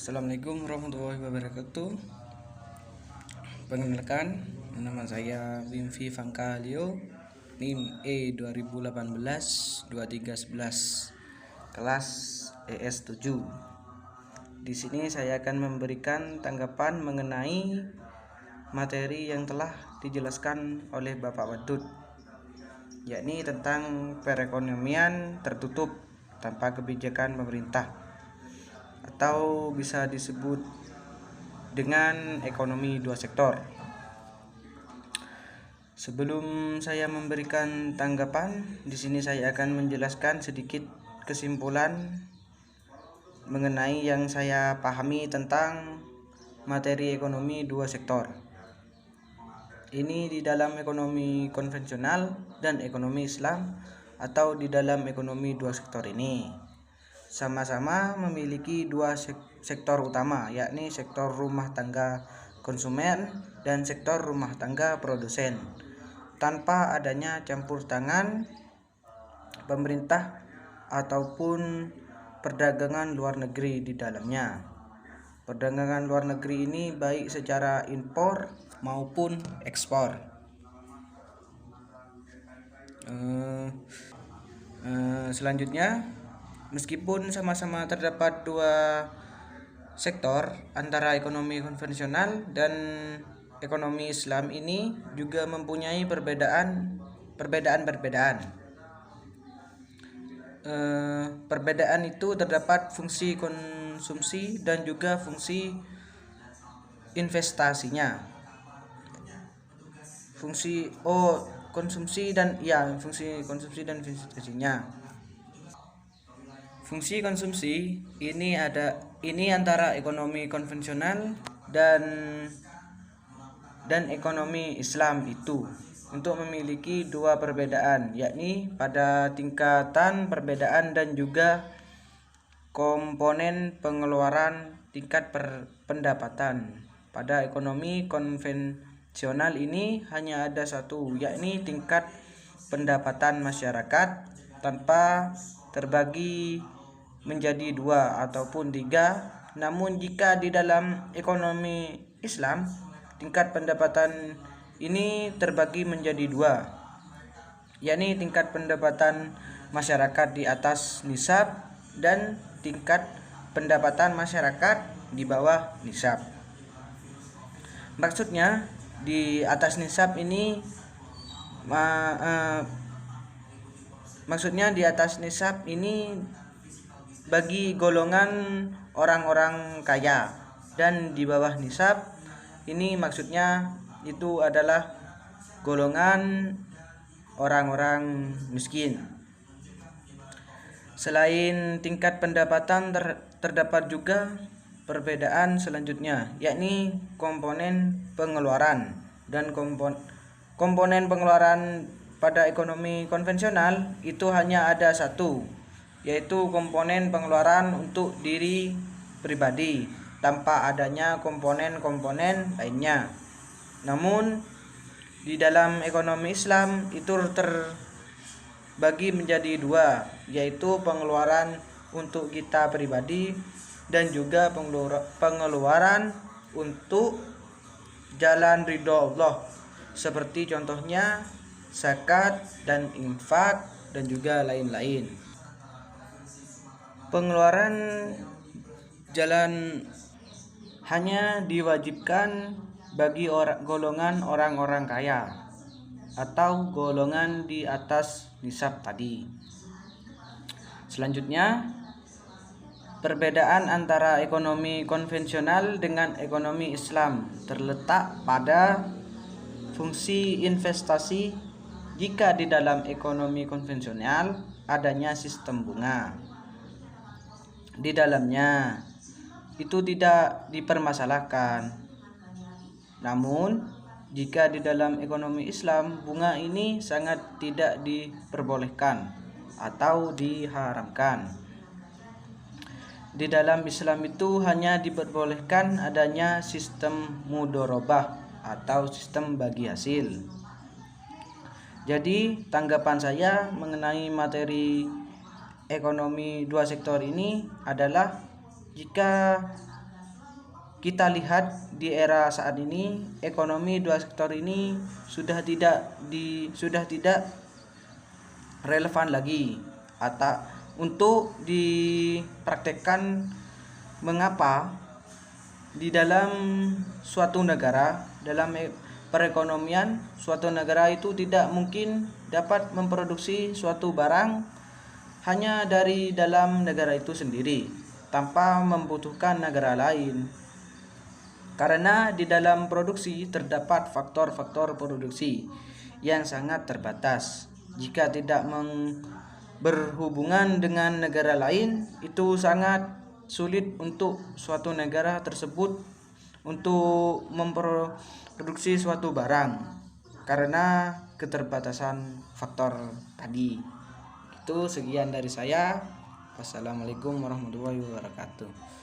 Assalamualaikum warahmatullahi wabarakatuh. Perkenalkan, nama saya Wimfi Fangkalio, NIM E2018-2311, kelas ES7. Di sini saya akan memberikan tanggapan mengenai materi yang telah dijelaskan oleh Bapak Wadud, yakni tentang perekonomian tertutup tanpa kebijakan pemerintah, atau bisa disebut dengan ekonomi dua sektor. Sebelum saya memberikan tanggapan, di sini saya akan menjelaskan sedikit kesimpulan mengenai yang saya pahami tentang materi ekonomi dua sektor. Ini di dalam ekonomi konvensional dan ekonomi Islam, atau di dalam ekonomi dua sektor ini sama-sama memiliki dua sektor utama, yakni sektor rumah tangga konsumen dan sektor rumah tangga produsen, tanpa adanya campur tangan pemerintah ataupun perdagangan luar negeri di dalamnya. Perdagangan luar negeri ini baik secara impor maupun ekspor. Selanjutnya, meskipun sama-sama terdapat dua sektor antara ekonomi konvensional dan ekonomi Islam, ini juga mempunyai perbedaan. Perbedaan itu terdapat fungsi konsumsi dan juga fungsi investasinya. Fungsi konsumsi dan investasinya. Fungsi konsumsi ini antara ekonomi konvensional dan ekonomi Islam itu untuk memiliki dua perbedaan, yakni pada tingkatan perbedaan dan juga komponen pengeluaran tingkat pendapatan. Pada ekonomi konvensional ini hanya ada satu, yakni tingkat pendapatan masyarakat tanpa terbagi menjadi dua ataupun tiga. Namun jika di dalam ekonomi Islam, tingkat pendapatan ini terbagi menjadi dua, yakni tingkat pendapatan masyarakat di atas nisab dan tingkat pendapatan masyarakat di bawah nisab. Maksudnya di atas nisab ini bagi golongan orang-orang kaya, dan di bawah nisab ini maksudnya itu adalah golongan orang-orang miskin. Selain tingkat pendapatan terdapat juga perbedaan selanjutnya, yakni komponen pengeluaran. Dan komponen pengeluaran pada ekonomi konvensional itu hanya ada satu, yaitu komponen pengeluaran untuk diri pribadi tanpa adanya komponen-komponen lainnya. Namun di dalam ekonomi Islam itu terbagi menjadi dua, yaitu pengeluaran untuk kita pribadi dan juga pengeluaran untuk jalan ridho Allah, seperti contohnya zakat dan infak dan juga lain-lain. Pengeluaran jalan hanya diwajibkan bagi golongan orang-orang kaya atau golongan di atas nisab tadi. Selanjutnya, perbedaan antara ekonomi konvensional dengan ekonomi Islam terletak pada fungsi investasi. Jika di dalam ekonomi konvensional adanya sistem bunga di dalamnya, itu tidak dipermasalahkan. Namun jika di dalam ekonomi Islam, bunga ini sangat tidak diperbolehkan atau diharamkan. Di dalam Islam itu hanya diperbolehkan adanya sistem mudharabah atau sistem bagi hasil. Jadi tanggapan saya mengenai materi ekonomi dua sektor ini adalah, jika kita lihat di era saat ini, ekonomi dua sektor ini sudah tidak relevan lagi atau untuk dipraktekkan. Mengapa? Di dalam suatu negara, dalam perekonomian suatu negara itu tidak mungkin dapat memproduksi suatu barang hanya dari dalam negara itu sendiri tanpa membutuhkan negara lain. Karena di dalam produksi terdapat faktor-faktor produksi yang sangat terbatas. Jika tidak berhubungan dengan negara lain, itu sangat sulit untuk suatu negara tersebut untuk memproduksi suatu barang karena keterbatasan faktor tadi. Itu sekian dari saya. Wassalamualaikum warahmatullahi wabarakatuh.